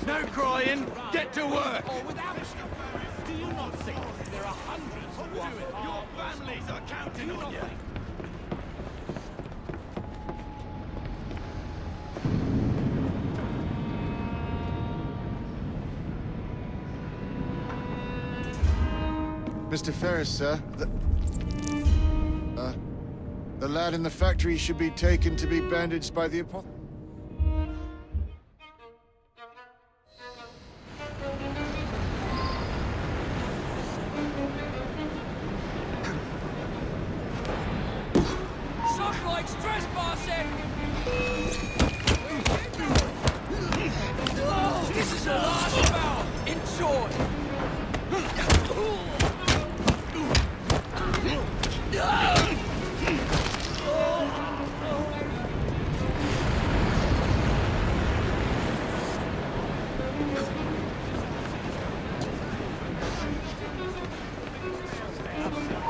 No crying! Get to work! Or without it. Do you not think there are hundreds who are Your families are counting on you! Mr. Ferris, sir. The lad in the factory should be taken to be bandaged by the apothecary. Some likes trespassing! This is the last bout! Enjoy!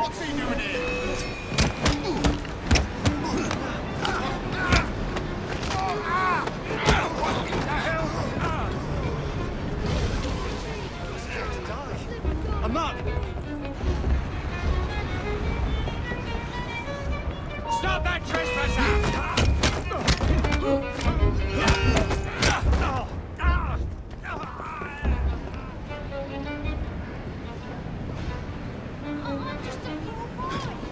What's he doing here? I'm not! Stop that trespasser! I'm just a poor boy.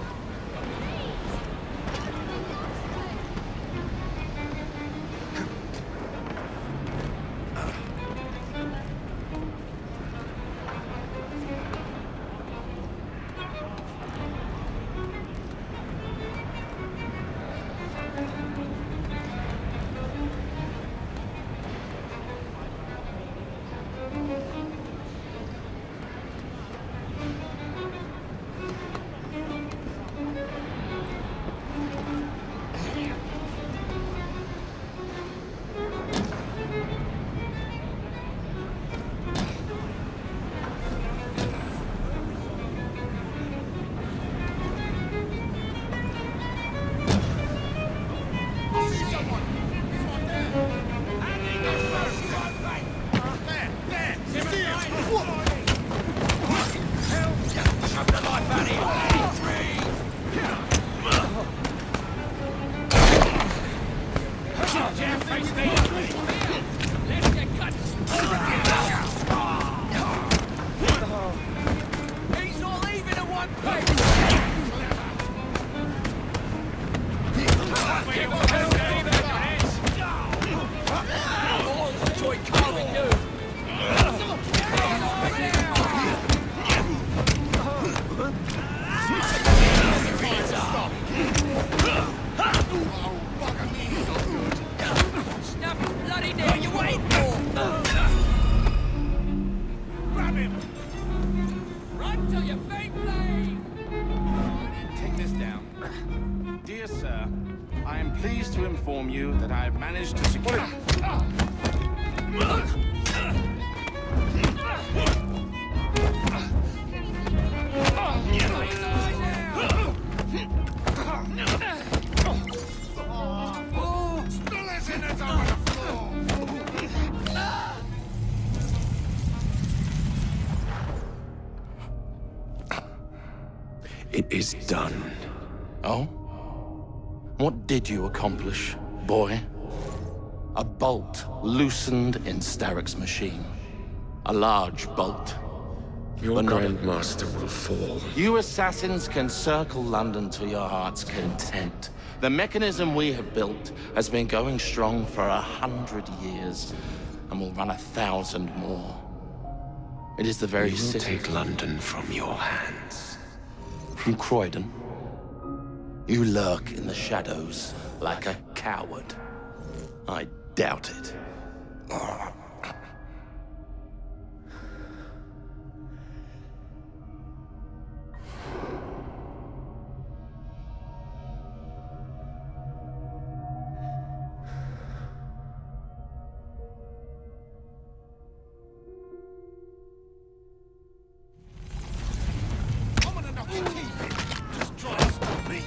Dear sir, I am pleased to inform you that I have managed to secure... Still is in it over the floor! It is done. Oh? What did you accomplish, boy? A bolt loosened in Starrick's machine. A large bolt. Your But not- Grandmaster will fall. You assassins can circle London to your heart's content. The mechanism we have built has been going strong for 100 years, and will run 1,000 more. It is the very We will city take London from your hands. from Croydon. You lurk in the shadows like a coward. I doubt it. I'm gonna knock your teeth in. Just try to stop me.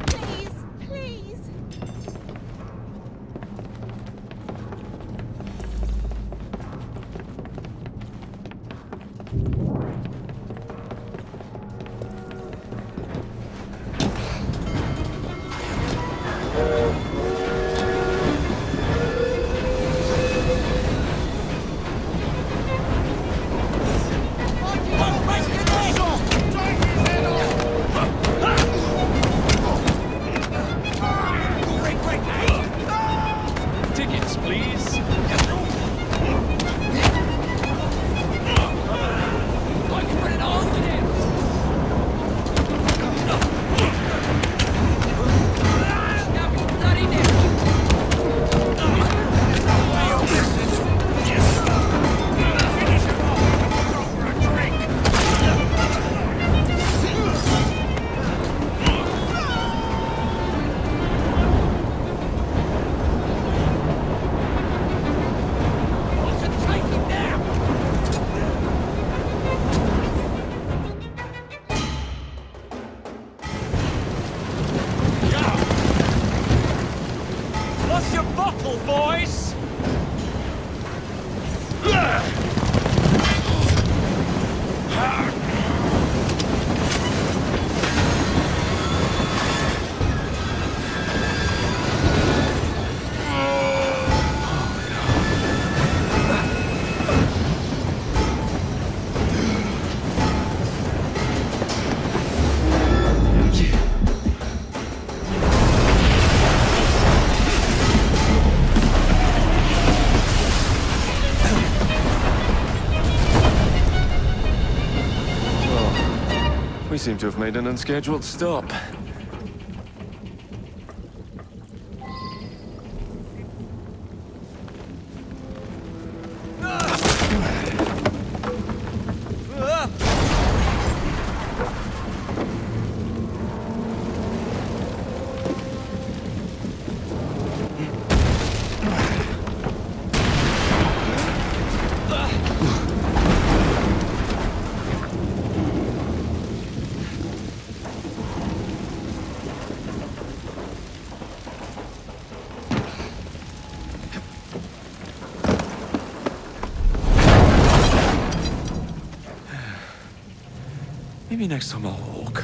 Please, please. Tickets, please. What's your bottle, boys? We seem to have made an unscheduled stop. Maybe next time I'll walk.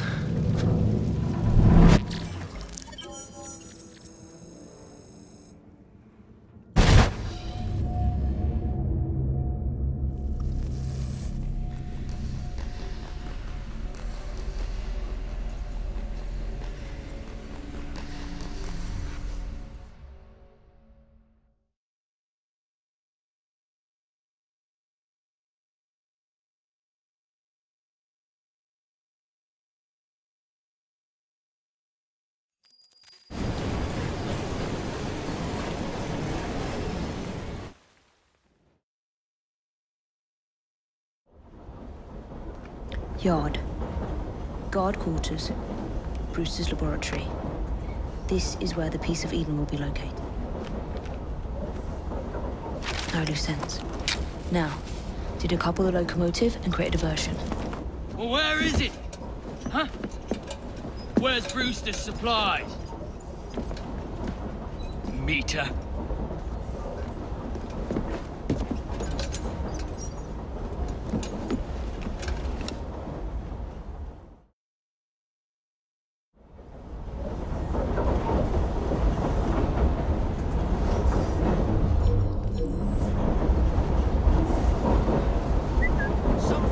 Yard. Guard quarters. Brewster's laboratory. This is where the piece of Eden will be located. No loose ends. Now, to decouple the locomotive and create a diversion. Well, where is it? Huh? Where's Brewster's supplies? Meter.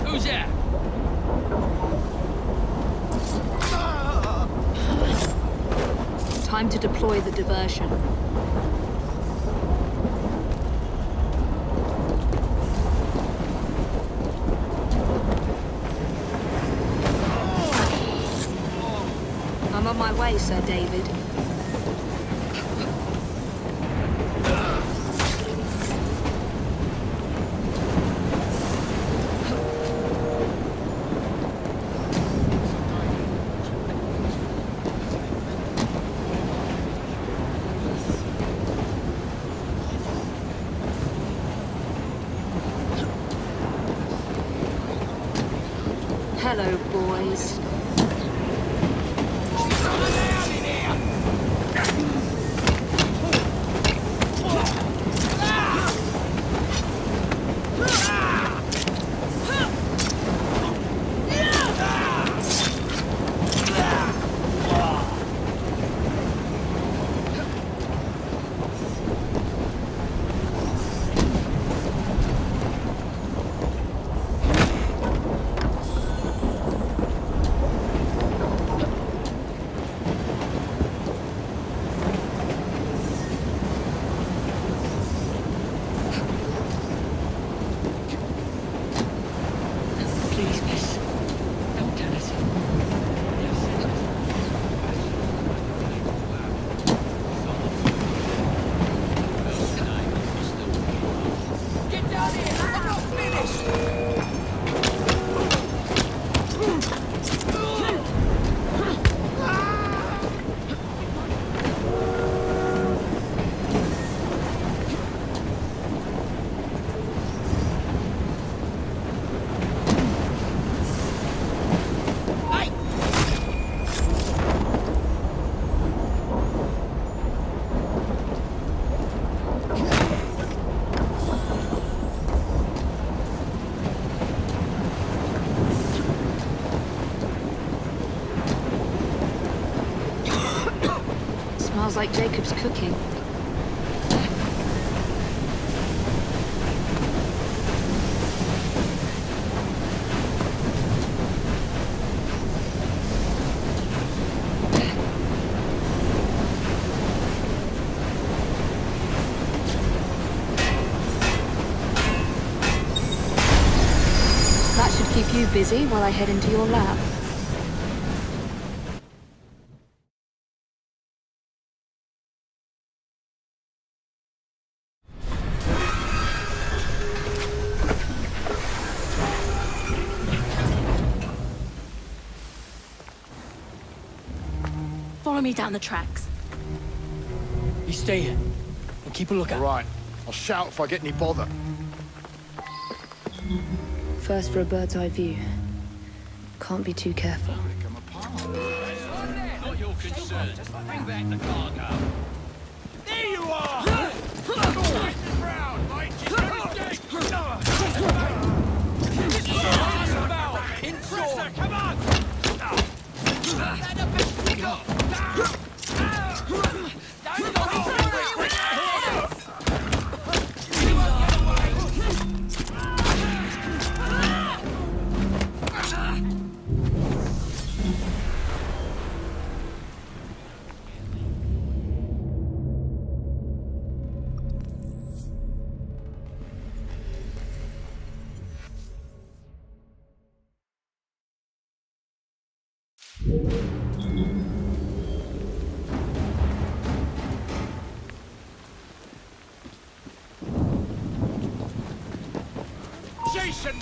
Who's there? Time to deploy the diversion. I'm on my way, Sir David. Hello, boys. Please, miss. Don't tell us. Get down here! I'm not finished! Smells like Jacob's cooking. That should keep you busy while I head into your lab. Follow me down the tracks. You stay here and keep a lookout. Right. I'll shout if I get any bother. First for a bird's eye view. Can't be too careful. Not your concern. Bring back the cargo. There you are! Nice and round, mate! Inshore! Come on! Jason!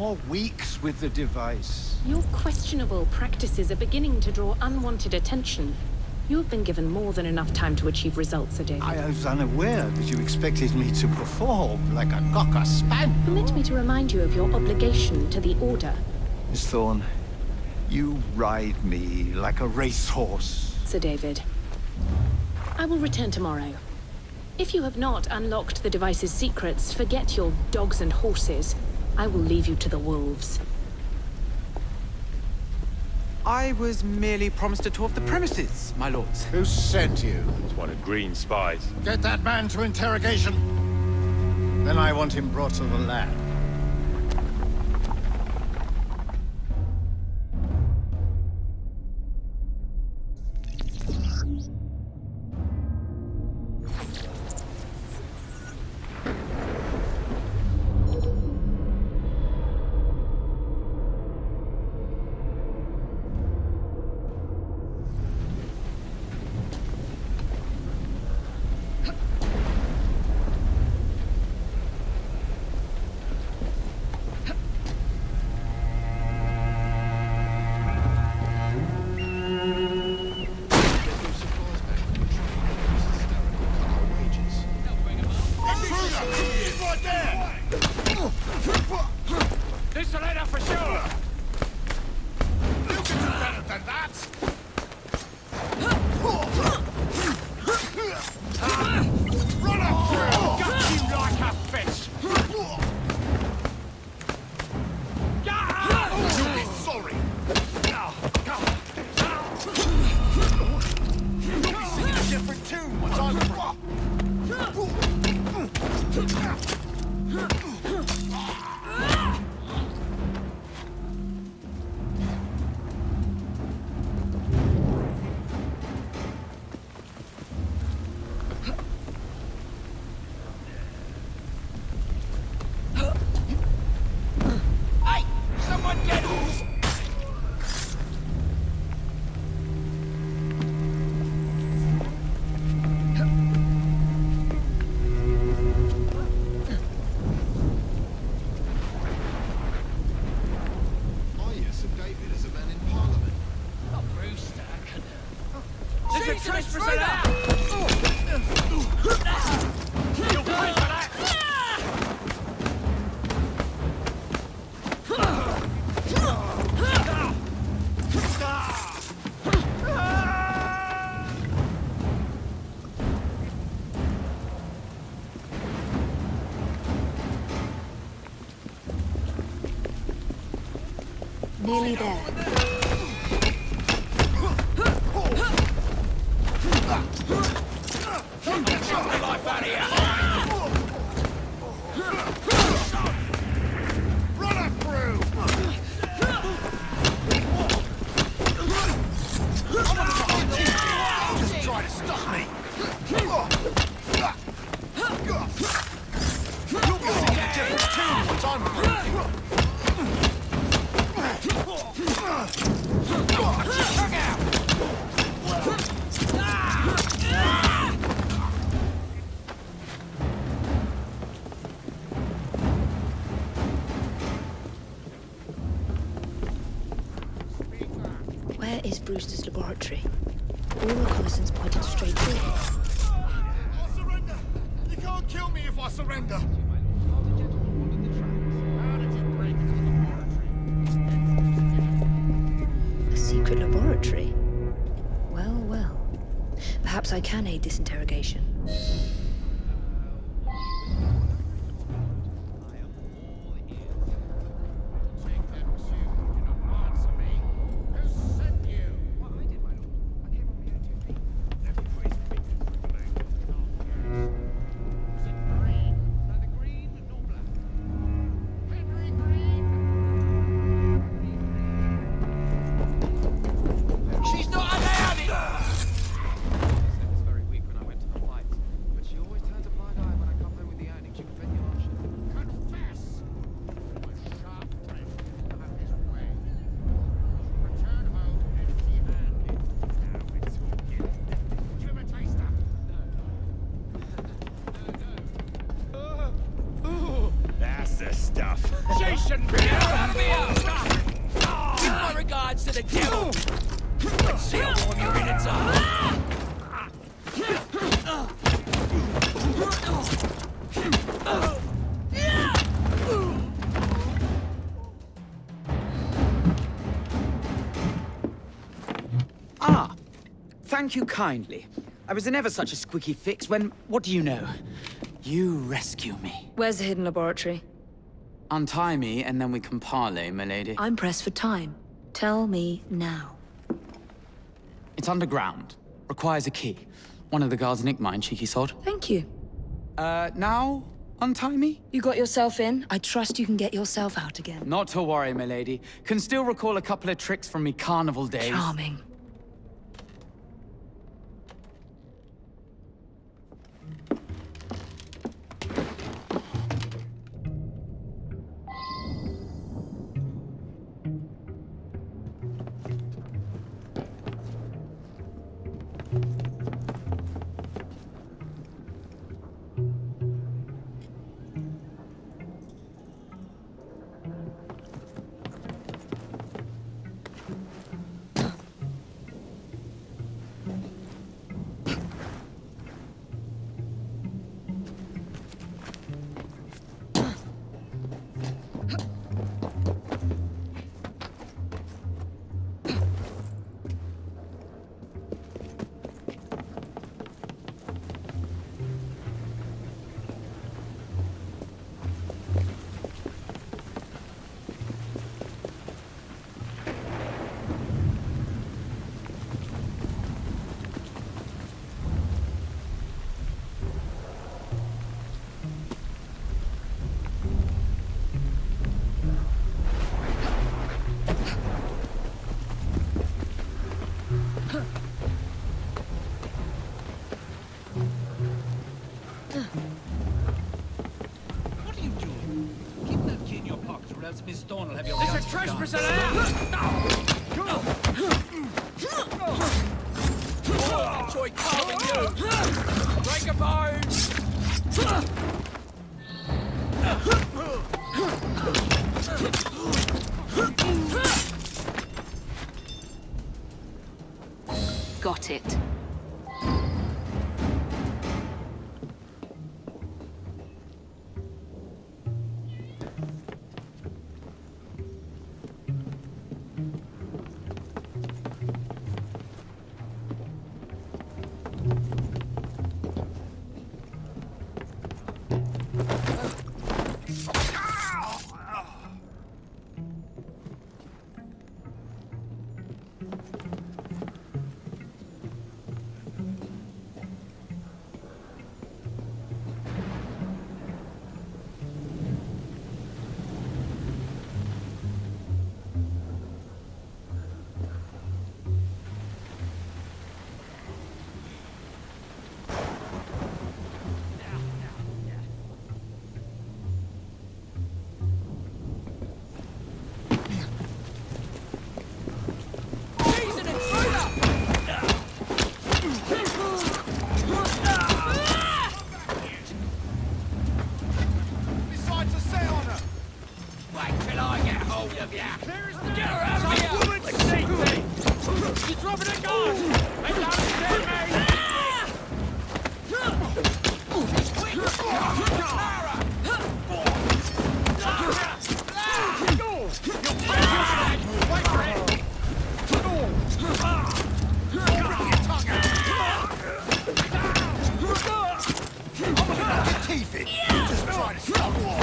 more weeks with the device. Your questionable practices are beginning to draw unwanted attention. You have been given more than enough time to achieve results, Sir David. I was unaware that you expected me to perform like a cocker spaniel. Permit me to remind you of your obligation to the Order. Miss Thorne, you ride me like a racehorse. Sir David. I will return tomorrow. If you have not unlocked the device's secrets, forget your dogs and horses. I will leave you to the wolves. I was merely promised a tour of the premises, my lords. Who sent you? It's one of Green's spies. Get that man to interrogation. Then I want him brought to the lab. This will end up for sure! You can do better than that! Run up through! Got you like a fish! You'll be sorry! You'll be singing a different tune once I'm through! Nearly there. Where is Brewster's laboratory? All reconnaissance pointed straight to it. I'll surrender! You can't kill me if I surrender! A secret laboratory? Well, well. Perhaps I can aid this interrogation. enough. Jason, get out of here! Give my regards to the devil. Let's see how warm your innards are. Ah, thank you kindly. I was in ever such a squeaky fix when, what do you know? You rescue me. Where's the hidden laboratory? Untie me, and then we can parley, milady. I'm pressed for time. Tell me now. It's underground. Requires a key. One of the guards nicked mine, cheeky sod. Thank you. Now? Untie me? You got yourself in. I trust you can get yourself out again. Not to worry, milady. Can still recall a couple of tricks from me carnival days. Charming. What are you doing? Keep that key in your pocket, or else Miss Dawn will have your There's a guns for guns. trespasser there! Oh, enjoy carving you! Break a bone! Got it. He's an intruder! Besides a set on her. Wait till I get hold of ya! Get her out of here! Let's see! You're dropping a gun! Ain't that mate! Teeth it. Just try to stop war.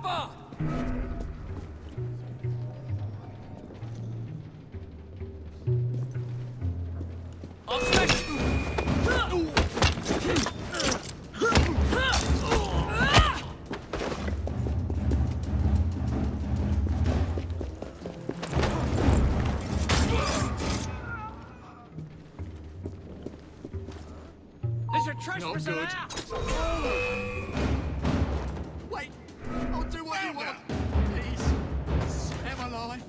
Cover! I'll smash you! There's a trespasser out! Wait! I'll do what you want! Please! Spare my life!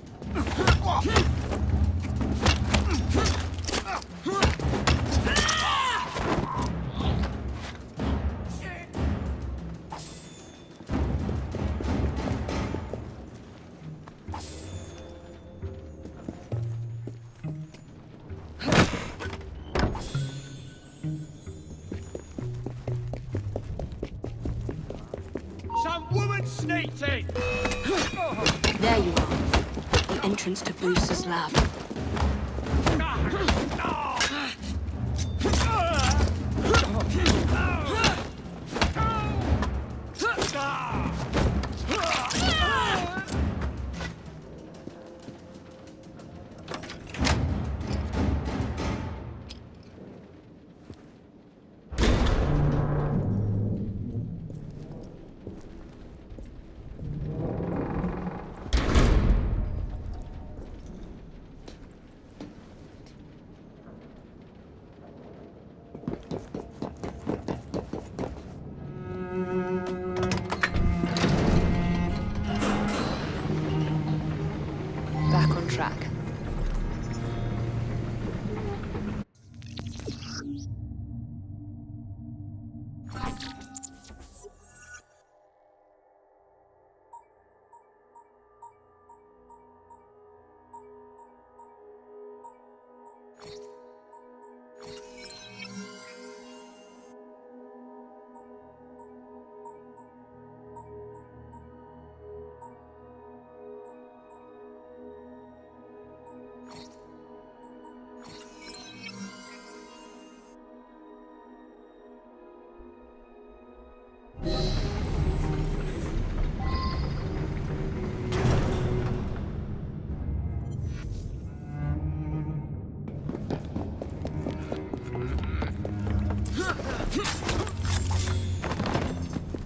Some woman sneaked in! There you are. The entrance to Brewster's lab. Back on track.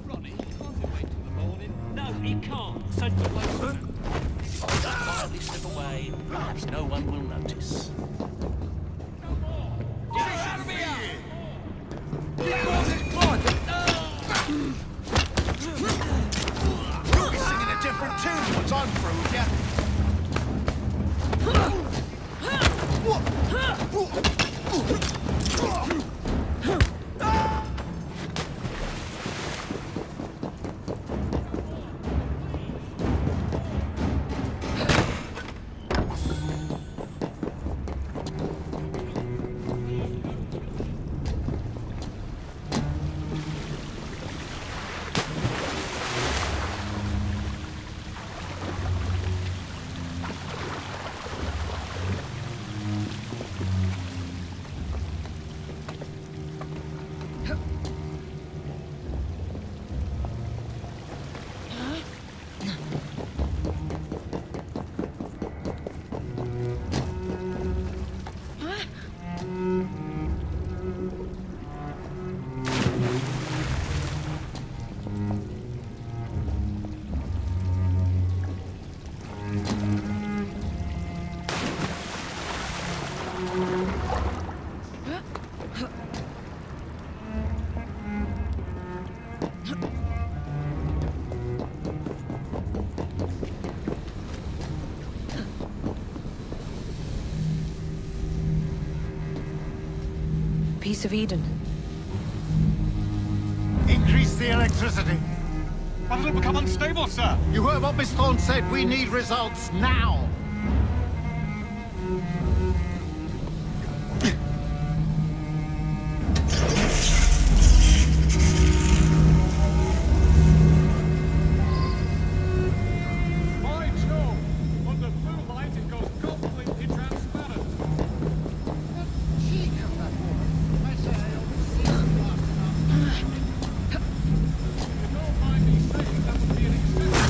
Ronnie, can't we wait till the morning? No, he can't. Send the place. Quietly slip away. Perhaps no one will notice. Get her out of here! You'll be singing a different tune once I'm through with you. Piece of Eden. Increase the electricity. But it'll become unstable, sir. You heard what Miss Thorne said. We need results now. Mine too. Under blue light, it goes completely transparent. Cheek of that woman. I say I always see you last enough. You don't mind me saying that would be an excessive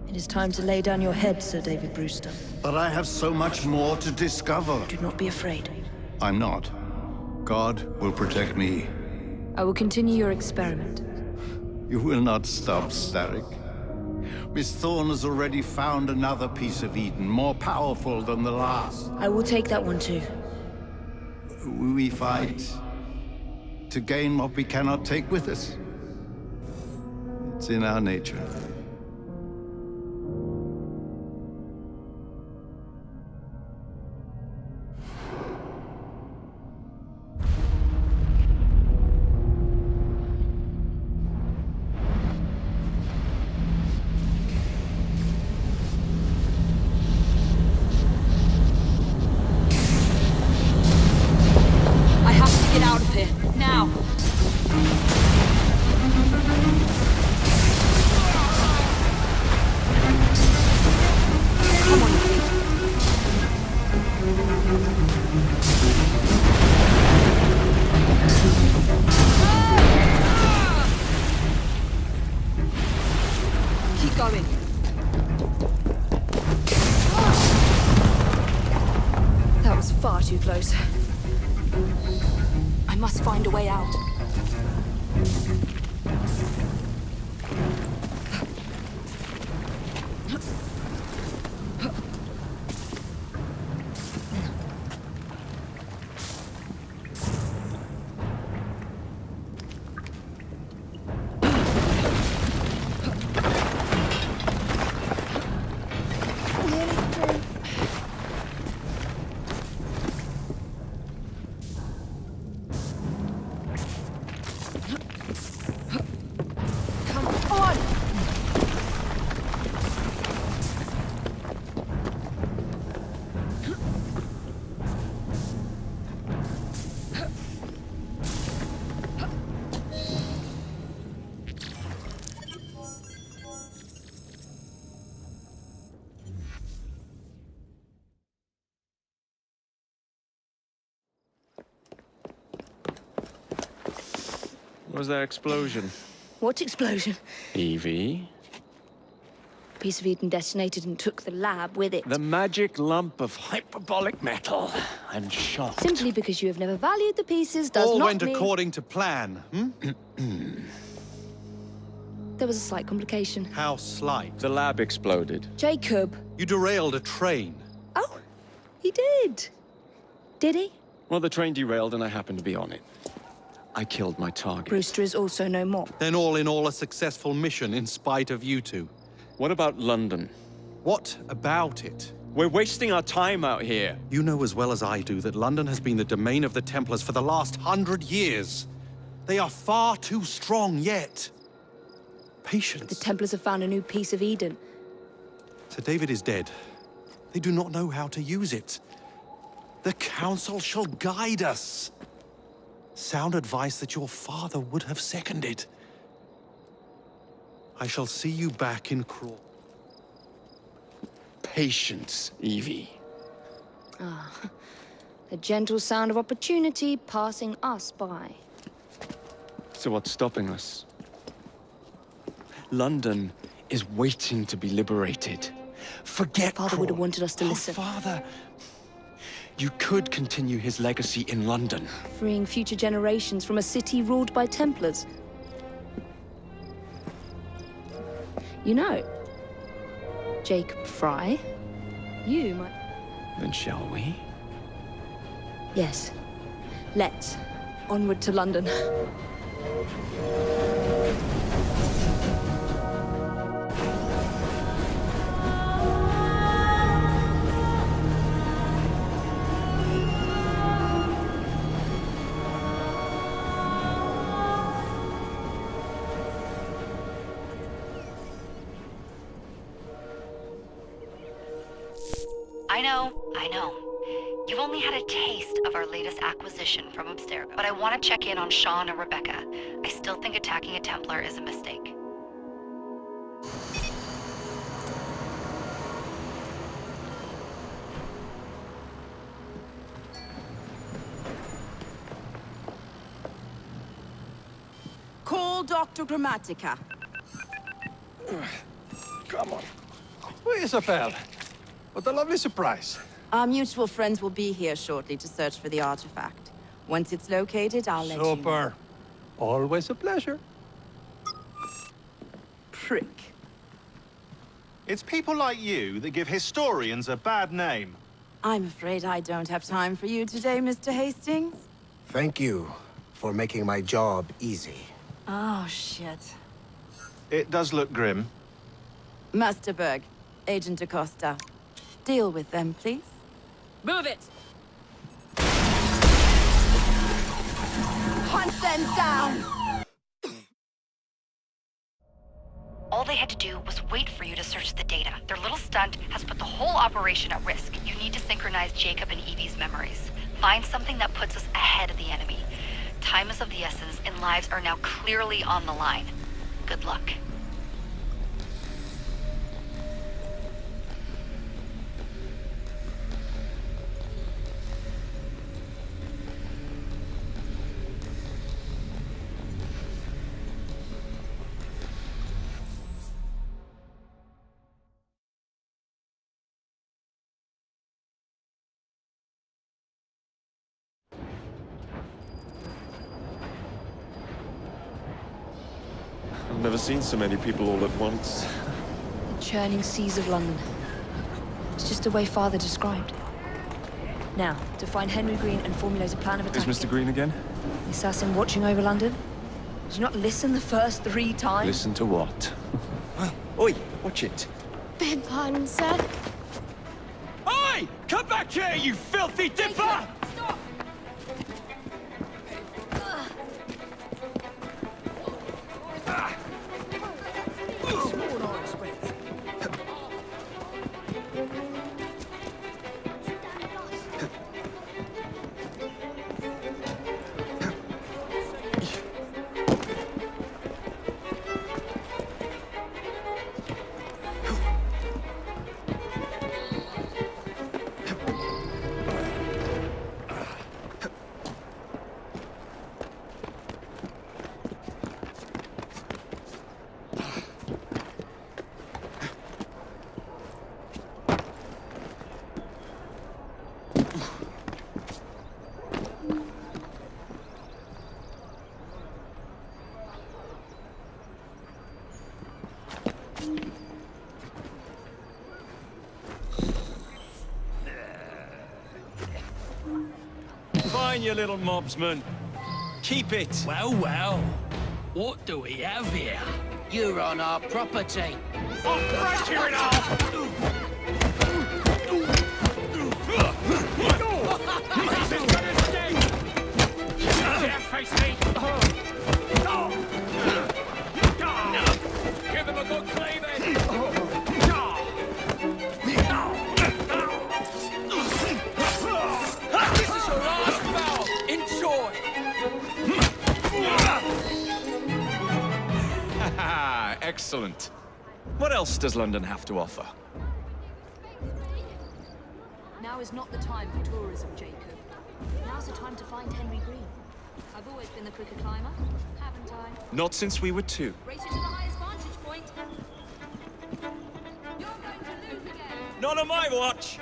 It is time to lay down your head, Sir David Brewster. But I have so much more to discover. Do not be afraid. I'm not. God will protect me. I will continue your experiment. You will not stop, Starrick. Miss Thorne has already found another piece of Eden, more powerful than the last. I will take that one too. We fight to gain what we cannot take with us. It's in our nature. I have to get out of here, now! Come on, Pete. Keep going. That was far too close. I must find a way out. What was that explosion? What explosion? Evie? Piece of Eden detonated and took the lab with it. The magic lump of hyperbolic metal. I'm shocked. Simply because you have never valued the pieces does All not went mean... according to plan, There was a slight complication. How slight. The lab exploded. Jacob. You derailed a train. Oh, he did. Did he? Well, the train derailed and I happened to be on it. I killed my target. Brewster is also no more. Then all in all a successful mission in spite of you two. What about London? What about it? We're wasting our time out here. You know as well as I do that London has been the domain of the Templars for the last 100 years. They are far too strong yet. Patience. The Templars have found a new piece of Eden. Sir David is dead. They do not know how to use it. The Council shall guide us. Sound advice that your father would have seconded. I shall see you back in Craw. Patience, Evie. A gentle sound of opportunity passing us by. So what's stopping us? London is waiting to be liberated. Forget Father would have wanted us to listen. Father, you could continue his legacy in London. Freeing future generations from a city ruled by Templars. You know, Jacob Fry, you might... Then shall we? Yes. Let's. Onward to London. I know. You've only had a taste of our latest acquisition from Abstergo, but I want to check in on Sean and Rebecca. I still think attacking a Templar is a mistake. Dr. Grammatica. Come on. Who is Isabel? What a lovely surprise. Our mutual friends will be here shortly to search for the artifact. Once it's located, I'll let you know. Super. Always a pleasure. Prick. It's people like you that give historians a bad name. I'm afraid I don't have time for you today, Mr. Hastings. Thank you for making my job easy. Oh, shit. It does look grim. Master Berg, Agent Acosta. Deal with them, please. Move it! Hunt them down! All they had to do was wait for you to search the data. Their little stunt has put the whole operation at risk. You need to synchronize Jacob and Evie's memories. Find something that puts us ahead of the enemy. Time is of the essence, and lives are now clearly on the line. Good luck. I've never seen so many people all at once. The churning seas of London. It's just the way Father described. Now, to find Henry Green and formulate a plan of attack. Is Mr. Green again? The assassin watching over London? Did you not listen the first 3 times? Listen to what? Oi, watch it. Beg pardon, sir. Oi! Come back here, you filthy dipper! Stop! Fine, you little mobsman. Keep it. Well, well. What do we have here? You're on our property. I'll break you in half! He's as good as dead! Dare face me! Give him a good cleaving! This is your last bout! Enjoy! Excellent. What else does London have to offer? Now is not the time for tourism, Jacob. Now's the time to find Henry Green. I've always been the quicker climber, haven't I? Not since we were 2. Race you to the highest vantage point. You're going to lose again. Not on my watch!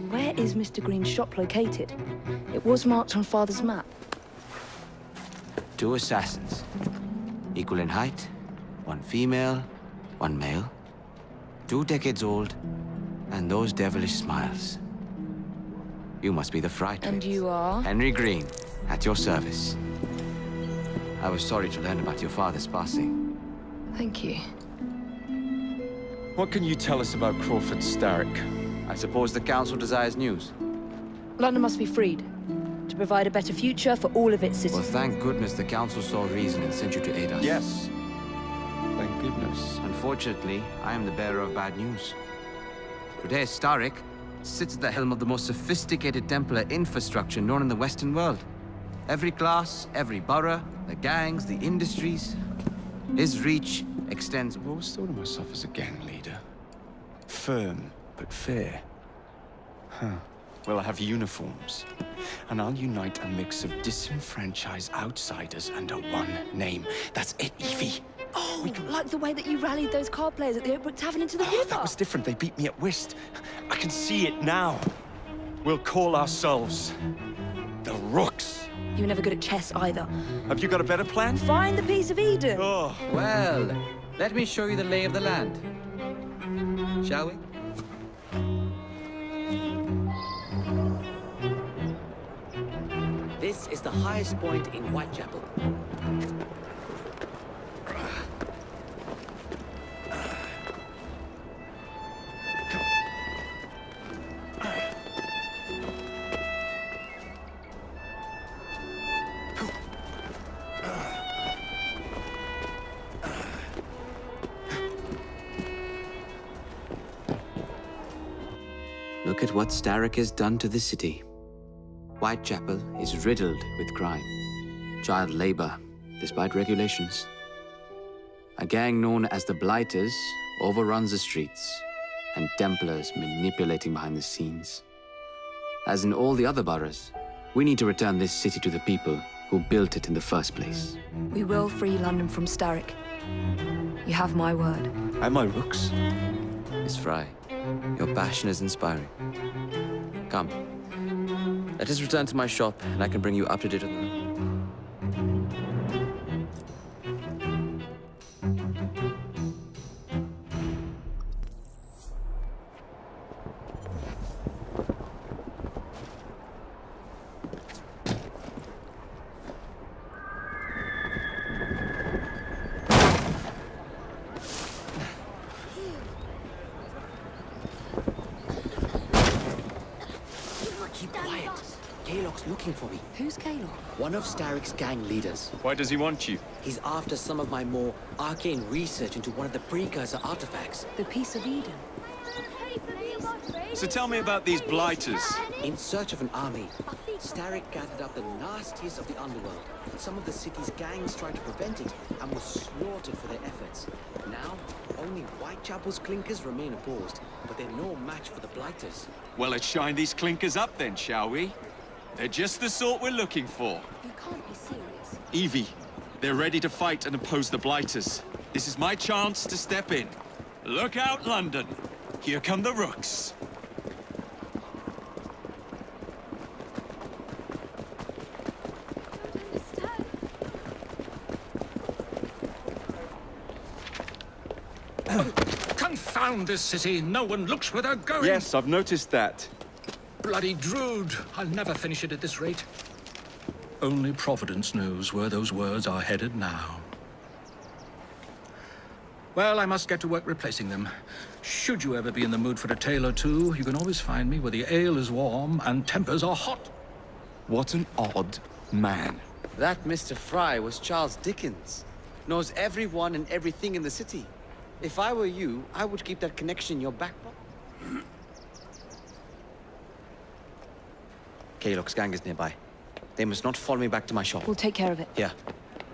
Where is Mr. Green's shop located? It was marked on Father's map. 2 assassins. Equal in height. 1 female, 1 male. 2 decades old. And those devilish smiles. You must be the fright. And you are? Henry Green, at your service. I was sorry to learn about your father's passing. Thank you. What can you tell us about Crawford Starrick? I suppose the Council desires news. London must be freed. To provide a better future for all of its Well, citizens. thank goodness the Council saw reason and sent you to aid us. Yes. Thank goodness. Unfortunately, I am the bearer of bad news. Today, Starrick sits at the helm of the most sophisticated Templar infrastructure known in the Western world. Every class, every borough, the gangs, the industries. His reach extends... I've always thought of myself as a gang leader. Firm, but fair. Huh. Well, I have uniforms. And I'll unite a mix of disenfranchised outsiders under one name. That's it, Evie. Oh, like the way that you rallied those card players at the Oakbrook Tavern into the river. That was different. They beat me at whist. I can see it now. We'll call ourselves the Rooks. You were never good at chess either. Have you got a better plan? Find the piece of Eden. Oh. Well, let me show you the lay of the land. Shall we? This is the highest point in Whitechapel. Look at what Starrick has done to the city. Whitechapel is riddled with crime. Child labor, despite regulations. A gang known as the Blighters overruns the streets, and Templars manipulating behind the scenes. As in all the other boroughs, we need to return this city to the people who built it in the first place. We will free London from Starrick. You have my word. And my Rooks. Miss Fry, your passion is inspiring. Come. Let us return to my shop, and I can bring you up to date on them. Keep quiet. Kaylock's looking for me. Who's Kaylock? One of Starrick's gang leaders. Why does he want you? He's after some of my more arcane research into one of the precursor artifacts. The piece of Eden. So tell me about these Blighters. In search of an army, Starrick gathered up the nastiest of the underworld. Some of the city's gangs tried to prevent it and were slaughtered for their efforts. Now, only Whitechapel's clinkers remain opposed, but they're no match for the Blighters. Well, let's shine these clinkers up then, shall we? They're just the sort we're looking for. You can't be serious. Evie, they're ready to fight and oppose the Blighters. This is my chance to step in. Look out, London. Here come the Rooks. Confound this city! No one looks where they're going! Yes, I've noticed that. Bloody Drood! I'll never finish it at this rate. Only Providence knows where those words are headed now. Well, I must get to work replacing them. Should you ever be in the mood for a tale or two, you can always find me where the ale is warm and tempers are hot. What an odd man. That Mr. Fry was Charles Dickens. Knows everyone and everything in the city. If I were you, I would keep that connection in your back pocket. Kaylock's gang is nearby. They must not follow me back to my shop. We'll take care of it. Here,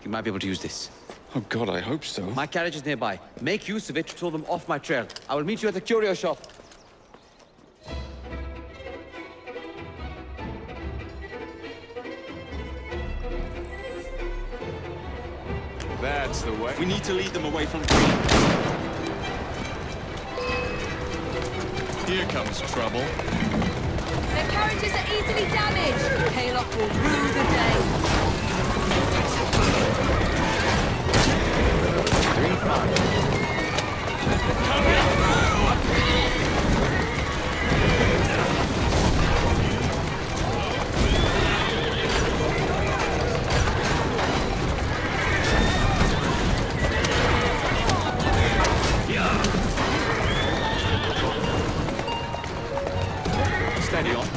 you might be able to use this. Oh God, I hope so. My carriage is nearby. Make use of it to throw them off my trail. I will meet you at the curio shop. That's the way. We need to lead them away from... Here comes trouble. Their carriages are easily damaged. Kaylock will rue the day. Steady on.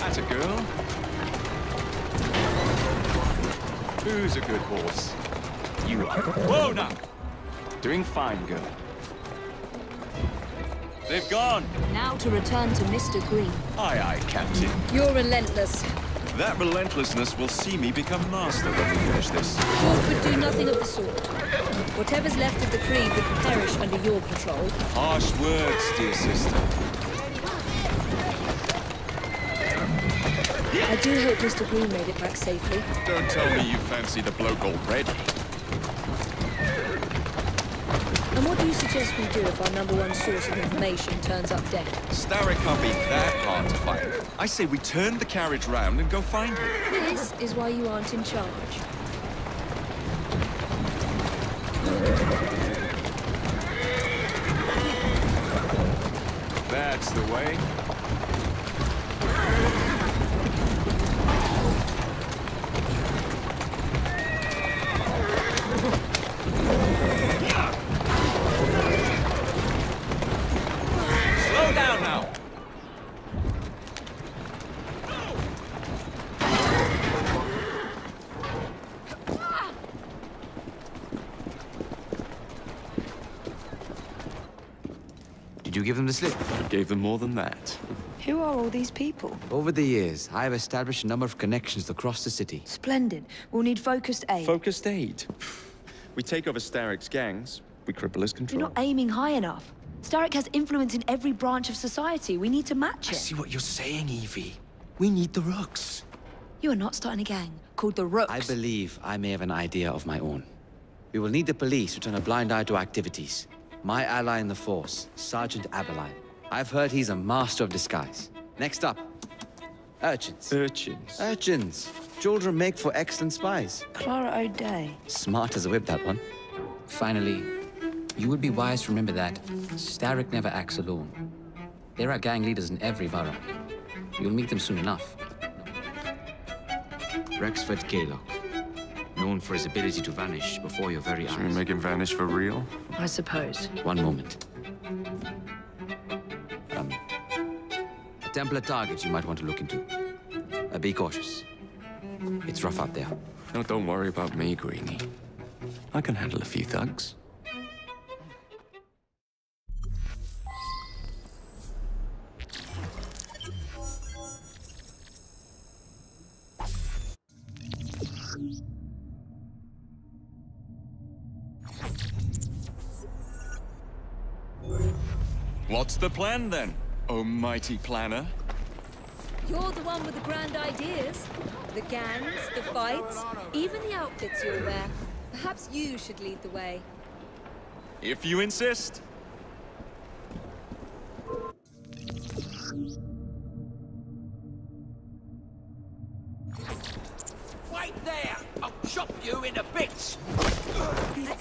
That's a girl. Who's a good horse? You are. Whoa, now! Doing fine, girl. They've gone. Now to return to Mr. Green. Aye, aye, Captain. You're relentless. That relentlessness will see me become master when we finish this. York would do nothing of the sort. Whatever's left of the Creed would perish under your control. Harsh words, dear sister. I do hope Mr. Green made it back safely. Don't tell me you fancy the bloke already. And what do you suggest we do if our #1 source of information turns up dead? Starrick can't be that hard to find. I say we turn the carriage round and go find him. This is why you aren't in charge. That's the way. Slow down now. Did you give them the slip? I gave them more than that. Who are all these people? Over the years, I have established a number of connections across the city. Splendid. We'll need focused aid. Focused aid? We take over Starrick's gangs, we cripple his control. You're not aiming high enough. Starrick has influence in every branch of society. We need to match I it. see what you're saying, Evie. We need the Rooks. You are not starting a gang called the Rooks. I believe I may have an idea of my own. We will need the police to turn a blind eye to activities. My ally in the force, Sergeant Aberline. I've heard he's a master of disguise. Next up, urchins. Urchins? Urchins. Children make for excellent spies. Clara O'Day. Smart as a whip, that one. Finally, you would be wise to remember that Starrick never acts alone. There are gang leaders in every borough. You'll meet them soon enough. Rexford Kaylock. Known for his ability to vanish before your very eyes. Should we make him vanish for real? I suppose. One moment. A Templar target you might want to look into. Be cautious. It's rough out there. No, don't worry about me, Greenie. I can handle a few thugs. What's the plan, then, oh mighty planner? You're the one with the grand ideas. The gangs, the fights, even the outfits you'll wear. Perhaps you should lead the way. If you insist. Wait there! I'll chop you into bits! The